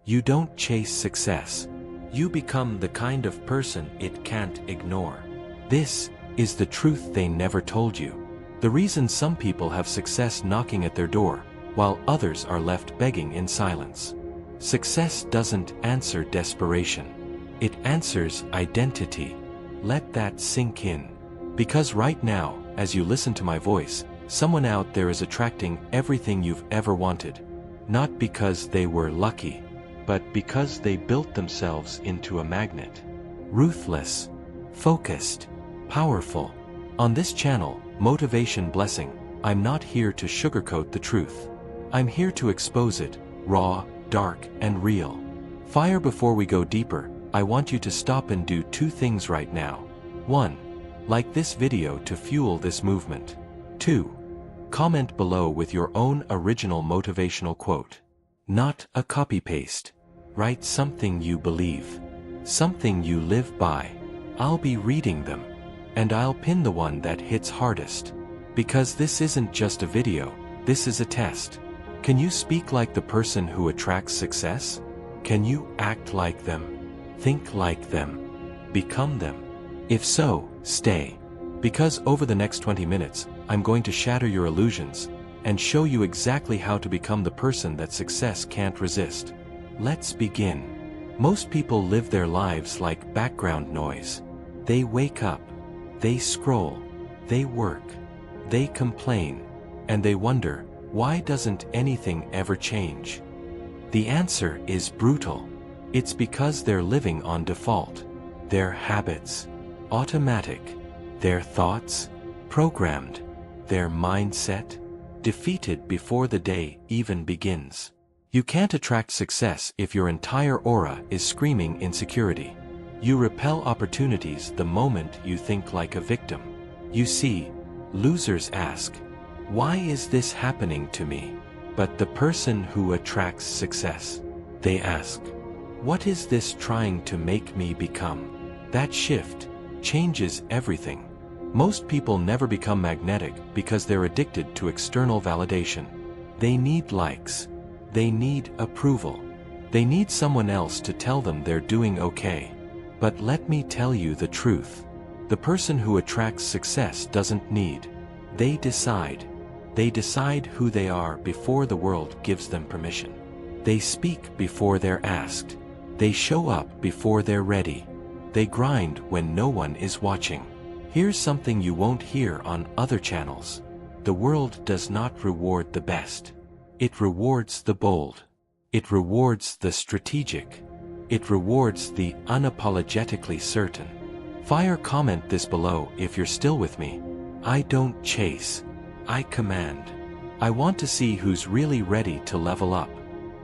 You don't chase success. You become the kind of person it can't ignore. This is the truth they never told you. The reason some people have success knocking at their door, while others are left begging in silence. Success doesn't answer desperation. It answers identity. Let that sink in. Because right now, as you listen to my voice, someone out there is attracting everything you've ever wanted. Not because they were lucky, but because they built themselves into a magnet. Ruthless, focused, powerful. On this channel, Motivation Blessing, I'm not here to sugarcoat the truth. I'm here to expose it, raw, dark, and real. Fire. Before we go deeper, I want you to stop and do two things right now. 1. Like this video to fuel this movement. 2. Comment below with your own original motivational quote. Not a copy-paste. Write something you believe. Something you live by. I'll be reading them. And I'll pin the one that hits hardest. Because this isn't just a video, this is a test. Can you speak like the person who attracts success? Can you act like them? Think like them? Become them? If so, stay. Because over the next 20 minutes, I'm going to shatter your illusions and show you exactly how to become the person that success can't resist. Let's begin. Most people live their lives like background noise. They wake up. They scroll. They work. They complain. And they wonder, why doesn't anything ever change? The answer is brutal. It's because they're living on default. Their habits, automatic. Their thoughts, programmed. Their mindset, defeated before the day even begins. You can't attract success if your entire aura is screaming insecurity. You repel opportunities the moment you think like a victim. You see, losers ask, why is this happening to me? But the person who attracts success, they ask, what is this trying to make me become? That shift changes everything. Most people never become magnetic because they're addicted to external validation. They need likes. They need approval. They need someone else to tell them they're doing okay. But let me tell you the truth. The person who attracts success doesn't need. They decide. They decide who they are before the world gives them permission. They speak before they're asked. They show up before they're ready. They grind when no one is watching. Here's something you won't hear on other channels. The world does not reward the best. It rewards the bold. It rewards the strategic. It rewards the unapologetically certain. Fire. Comment this below if you're still with me. I don't chase. I command. I want to see who's really ready to level up.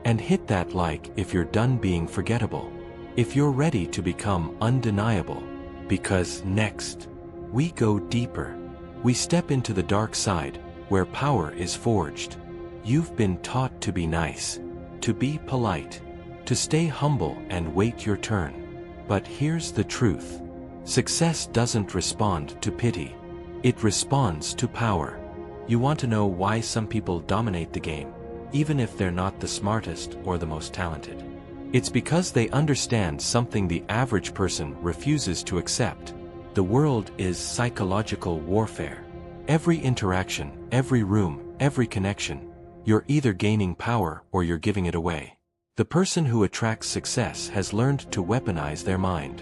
And hit that like if you're done being forgettable. If you're ready to become undeniable. Because next, we go deeper. We step into the dark side, where power is forged. You've been taught to be nice, to be polite, to stay humble and wait your turn. But here's the truth. Success doesn't respond to pity. It responds to power. You want to know why some people dominate the game, even if they're not the smartest or the most talented? It's because they understand something the average person refuses to accept. The world is psychological warfare. Every interaction, every room, every connection, you're either gaining power or you're giving it away. The person who attracts success has learned to weaponize their mind.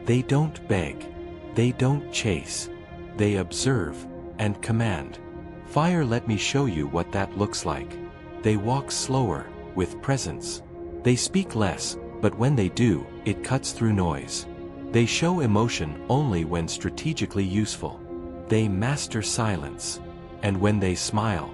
They don't beg. They don't chase. They observe and command. Fire. Let me show you what that looks like. They walk slower, with presence. They speak less, but when they do, it cuts through noise. They show emotion only when strategically useful. They master silence. And when they smile,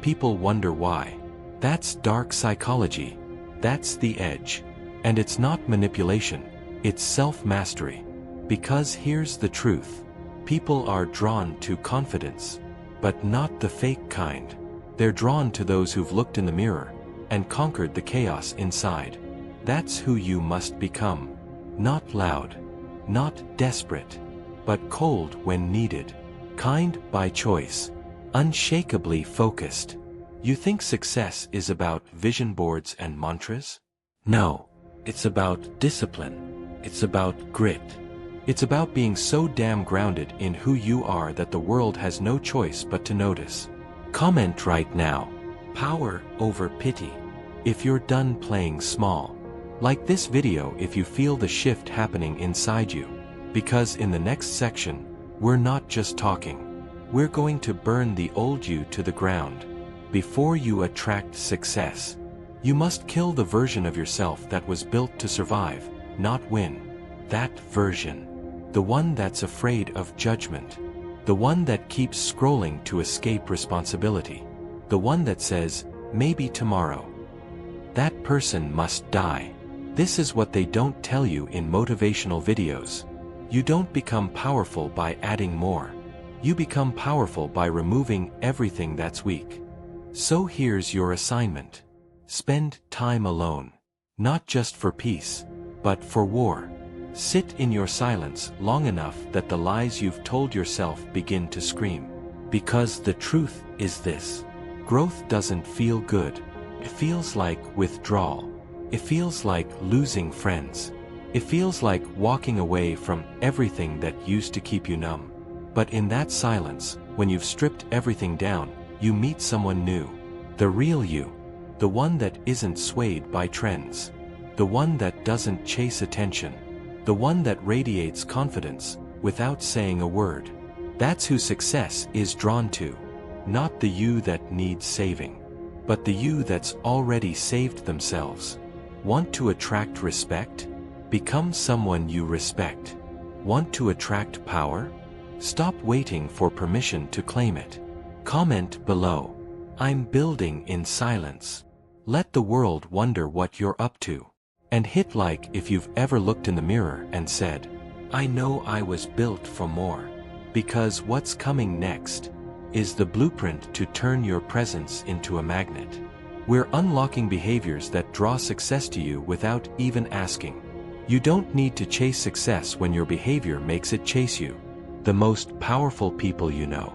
people wonder why. That's dark psychology. That's the edge. And it's not manipulation, it's self-mastery. Because here's the truth. People are drawn to confidence. But not the fake kind. They're drawn to those who've looked in the mirror and conquered the chaos inside. That's who you must become. Not loud. Not desperate. But cold when needed. Kind by choice. Unshakably focused. You think success is about vision boards and mantras? No, it's about discipline. It's about grit. It's about being so damn grounded in who you are that the world has no choice but to notice. Comment right now. Power over pity. If you're done playing small. Like this video if you feel the shift happening inside you. Because in the next section, we're not just talking. We're going to burn the old you to the ground. Before you attract success, you must kill the version of yourself that was built to survive, not win. That version. The one that's afraid of judgment. The one that keeps scrolling to escape responsibility. The one that says, maybe tomorrow. That person must die. This is what they don't tell you in motivational videos. You don't become powerful by adding more. You become powerful by removing everything that's weak. So here's your assignment. Spend time alone. Not just for peace, but for war. Sit in your silence long enough that the lies you've told yourself begin to scream. Because the truth is this. Growth doesn't feel good. It feels like withdrawal. It feels like losing friends. It feels like walking away from everything that used to keep you numb. But in that silence, when you've stripped everything down, you meet someone new. The real you. The one that isn't swayed by trends. The one that doesn't chase attention. The one that radiates confidence without saying a word. That's who success is drawn to. Not the you that needs saving, but the you that's already saved themselves. Want to attract respect? Become someone you respect. Want to attract power? Stop waiting for permission to claim it. Comment below. I'm building in silence. Let the world wonder what you're up to. And hit like if you've ever looked in the mirror and said, I know I was built for more. Because what's coming next is the blueprint to turn your presence into a magnet. We're unlocking behaviors that draw success to you without even asking. You don't need to chase success when your behavior makes it chase you. The most powerful people you know.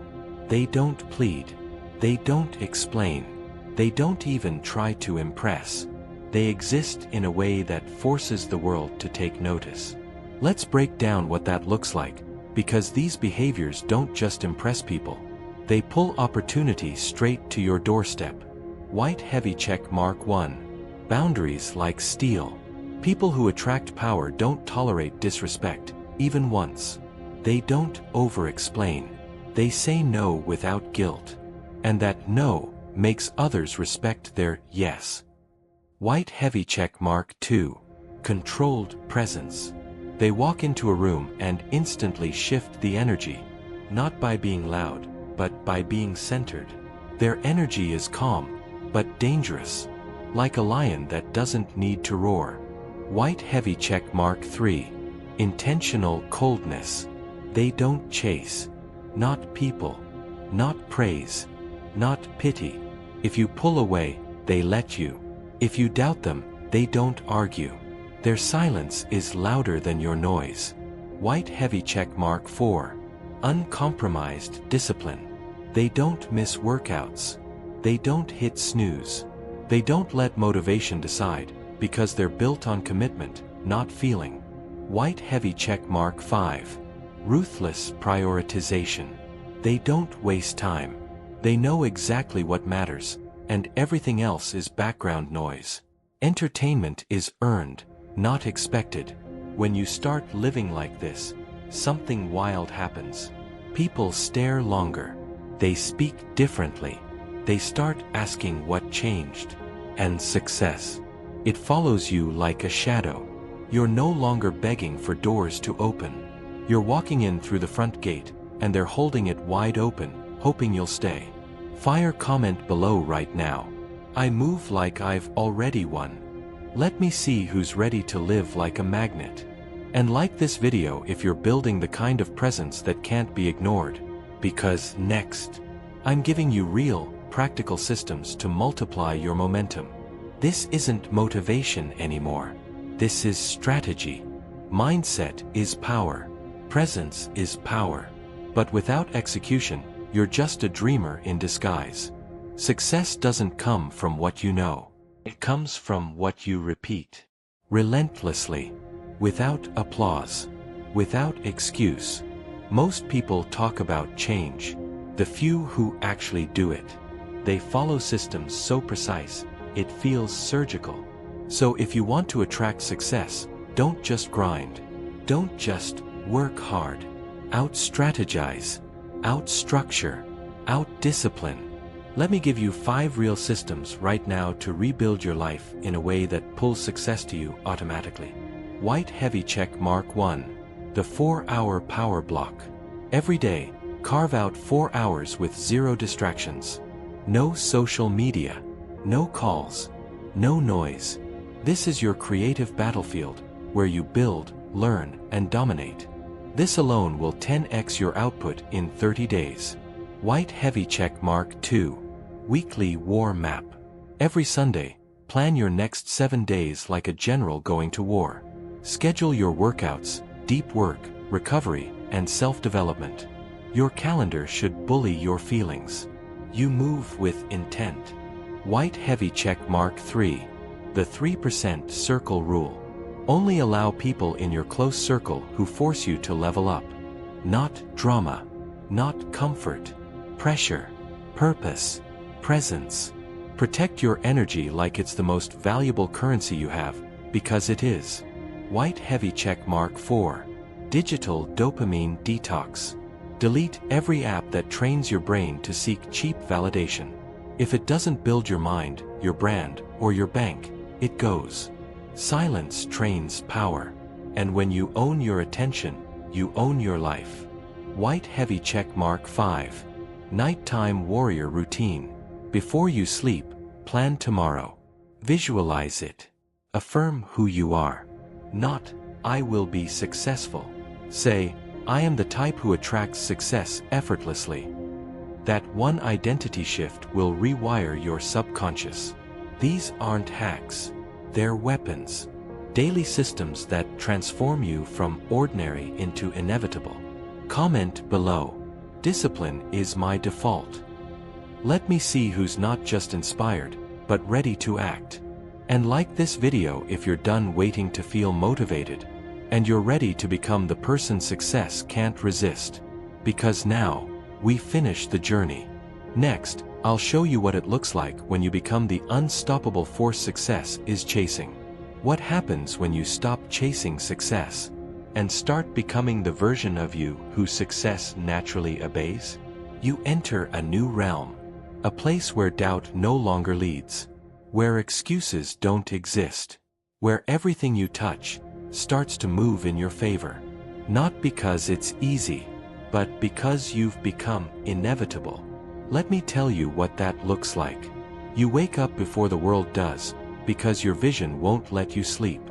They don't plead. They don't explain. They don't even try to impress. They exist in a way that forces the world to take notice. Let's break down what that looks like, because these behaviors don't just impress people. They pull opportunity straight to your doorstep. White heavy check mark 1. Boundaries like steel. People who attract power don't tolerate disrespect, even once. They don't over-explain. They say no without guilt. And that no makes others respect their yes. White heavy check mark 2. Controlled presence. They walk into a room and instantly shift the energy. Not by being loud, but by being centered. Their energy is calm, but dangerous. Like a lion that doesn't need to roar. White heavy check mark 3. Intentional coldness. They don't chase. Not people. Not praise. Not pity. If you pull away, they let you. If you doubt them, they don't argue. Their silence is louder than your noise. White heavy check mark 4. Uncompromised discipline. They don't miss workouts. They don't hit snooze. They don't let motivation decide, because they're built on commitment, not feeling. White heavy check mark 5. Ruthless prioritization. They don't waste time. They know exactly what matters, and everything else is background noise. Entertainment is earned, not expected. When you start living like this, something wild happens. People stare longer. They speak differently. They start asking what changed. And success. It follows you like a shadow. You're no longer begging for doors to open. You're walking in through the front gate, and they're holding it wide open, hoping you'll stay. Fire comment below right now. I move like I've already won. Let me see who's ready to live like a magnet. And like this video if you're building the kind of presence that can't be ignored. Because next, I'm giving you real, practical systems to multiply your momentum. This isn't motivation anymore. This is strategy. Mindset is power. Presence is power. But without execution, you're just a dreamer in disguise. Success doesn't come from what you know. It comes from what you repeat. Relentlessly. Without applause. Without excuse. Most people talk about change. The few who actually do it. They follow systems so precise, it feels surgical. So if you want to attract success, don't just grind. Don't just work hard. Out-strategize. Out-structure. Out-discipline. Let me give you 5 real systems right now to rebuild your life in a way that pulls success to you automatically. White heavy check mark 1. The 4-hour power block. Every day, carve out 4 hours with 0 distractions. No social media. No calls. No noise. This is your creative battlefield, where you build, learn, and dominate. This alone will 10x your output in 30 days. White heavy check mark 2. Weekly war map. Every Sunday, plan your next 7 days like a general going to war. Schedule your workouts, deep work, recovery, and self-development. Your calendar should bully your feelings. You move with intent. White heavy check mark 3. The 3% circle rule. Only allow people in your close circle who force you to level up. Not drama. Not comfort. Pressure. Purpose. Presence. Protect your energy like it's the most valuable currency you have, because it is. White heavy check mark 4. Digital dopamine detox. Delete every app that trains your brain to seek cheap validation. If it doesn't build your mind, your brand, or your bank, it goes. Silence trains power. And when you own your attention, you own your life. White heavy check mark 5. Nighttime warrior routine. Before you sleep, plan tomorrow. Visualize it. Affirm who you are. Not, I will be successful. Say, I am the type who attracts success effortlessly. That one identity shift will rewire your subconscious. These aren't hacks. They're weapons. Daily systems that transform you from ordinary into inevitable. Comment below. Discipline is my default. Let me see who's not just inspired, but ready to act. And like this video if you're done waiting to feel motivated, and you're ready to become the person success can't resist. Because now, we finish the journey. Next, I'll show you what it looks like when you become the unstoppable force success is chasing. What happens when you stop chasing success and start becoming the version of you who success naturally obeys? You enter a new realm. A place where doubt no longer leads. Where excuses don't exist. Where everything you touch starts to move in your favor. Not because it's easy, but because you've become inevitable. Let me tell you what that looks like. You wake up before the world does, because your vision won't let you sleep.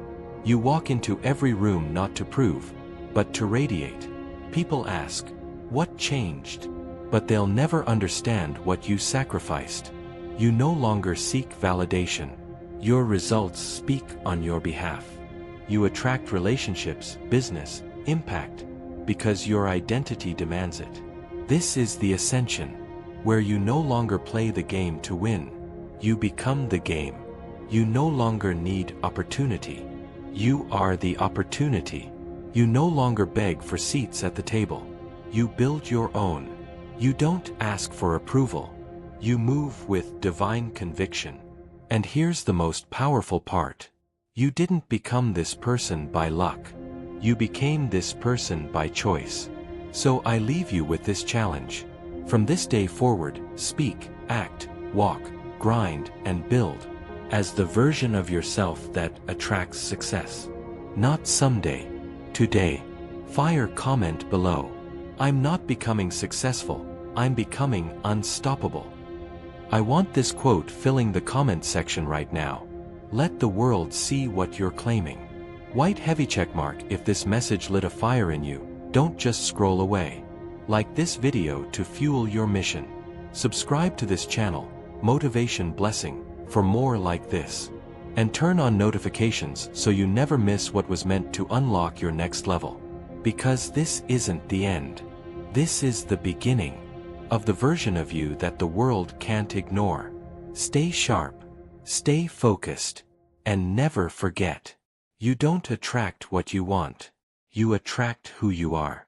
You walk into every room not to prove, but to radiate. People ask, what changed? But they'll never understand what you sacrificed. You no longer seek validation. Your results speak on your behalf. You attract relationships, business, impact, because your identity demands it. This is the ascension, where you no longer play the game to win. You become the game. You no longer need opportunity. You are the opportunity. You no longer beg for seats at the table. You build your own. You don't ask for approval. You move with divine conviction. And here's the most powerful part. You didn't become this person by luck. You became this person by choice. So I leave you with this challenge. From this day forward, speak, act, walk, grind, and build as the version of yourself that attracts success. Not someday. Today. Fire comment below. I'm not becoming successful. I'm becoming unstoppable. I want this quote filling the comment section right now. Let the world see what you're claiming. White heavy checkmark if this message lit a fire in you. Don't just scroll away. Like this video to fuel your mission. Subscribe to this channel, Motivation Blessing, for more like this. And turn on notifications so you never miss what was meant to unlock your next level. Because this isn't the end. This is the beginning of the version of you that the world can't ignore. Stay sharp. Stay focused. And never forget. You don't attract what you want. You attract who you are.